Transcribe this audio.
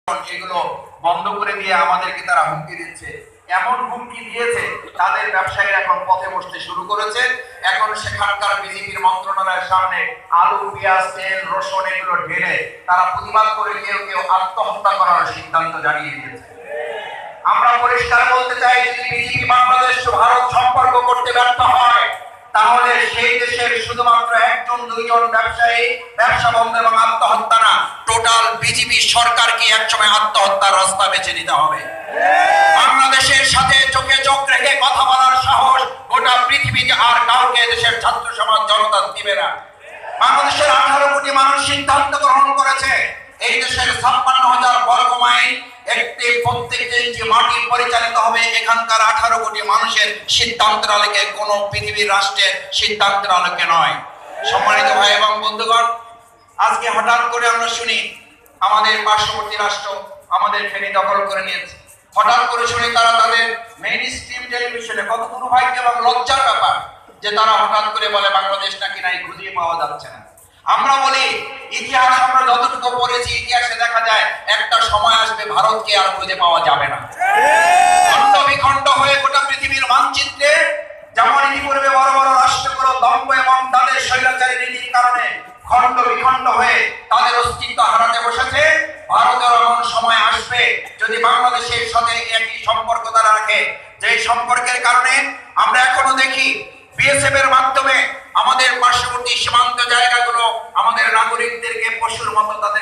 এগুলো বন্ধ করে দিয়ে আমাদেরকে তারা হুমকি দিচ্ছে। এমন হুমকি দিয়েছে তাদের ব্যবসায়ীরা এখন পথে বসতে শুরু করেছে। এখন সেখানকার বিজেপির মন্ত্রণালয়ের সামনে আলু, পেঁয়াজ, তেল, রসুন এগুলো ঢেলে তারা প্রতিবাদ করে কেউ কেউ আত্মহত্যা করার সিদ্ধান্ত জানিয়ে দিয়েছে। আমরা পরিষ্কার বলতে চাই, যদি বিজেপি বাংলাদেশ ভারত সম্পর্ক করতে ব্যর্থ হয়, তাহলে সেই দেশের শুধুমাত্র একজন দুইজন ব্যবসায়ী ব্যবসা বন্ধ এবং আত্মহত্যা না, টোটাল বিজেপি সরকারকে একসময় আত্মহত্যার রাস্তা বেছে নিতে হবে। বাংলাদেশের সাথে চোখে চোখ রেখে কথা বলার সাহস গোটা পৃথিবীতে আর কাউকে দেশের ছাত্র সমাজ জনতা দিবে না। বাংলাদেশের 18 কোটি মানুষ সিদ্ধান্ত গ্রহণ করেছে এই দেশের 56,000 বর্গ মাইল একটি প্রত্যেকটি ইঞ্চি মাটি পরিচালিত হবে এখানকার 18 কোটি মানুষের সিদ্ধান্তের আলোকে, কোন পৃথিবীর রাষ্ট্রের সিদ্ধান্তের আলোকে নয়। সম্মানিত ভাই এবং বন্ধুগণ, আজকে হঠাৎ করে আমরা শুনি আমাদের পার্শ্ববর্তী রাষ্ট্র আমাদের ফেনী দখল করে নিয়েছে। হঠাৎ করে শুনি তারা তাদের মেইন স্ট্রিম টেলিভিশনে, কত দুর্ভাগ্য এবং লজ্জার ব্যাপার যে তারা হঠাৎ করে বলে বাংলাদেশ নাকি নাই, খুঁজে পাওয়া যাচ্ছে না। আমরা বলি ইতিহাস আমরা যতটুকু পড়েছি, ইতিহাসে দেখা যায় একটা সময় আসবে ভারতকে আর খুঁজে পাওয়া যাবে না। খণ্ড বিখণ্ড হয়ে গোটা পৃথিবীর মানচিত্রে যেমন ইতিপূর্বে বড় বড় রাষ্ট্রগুলো দম্ভ এবং তাদের স্বৈরাচারী নীতির কারণে খণ্ড বিখণ্ড হয়ে তাদের অস্তিত্ব হারাতে বসেছে, ভারতের এমন সময় আসবে যদি বাংলাদেশের সাথে একই সম্পর্ক তারা রাখে, যে সম্পর্কের কারণে আমরা এখনো দেখি বিএসএফ এর মাধ্যমে আমাদের পার্শ্ববর্তী সীমান্ত জায়গাগুলো আমাদের নাগরিকদেরকে পশুর মতো তাদের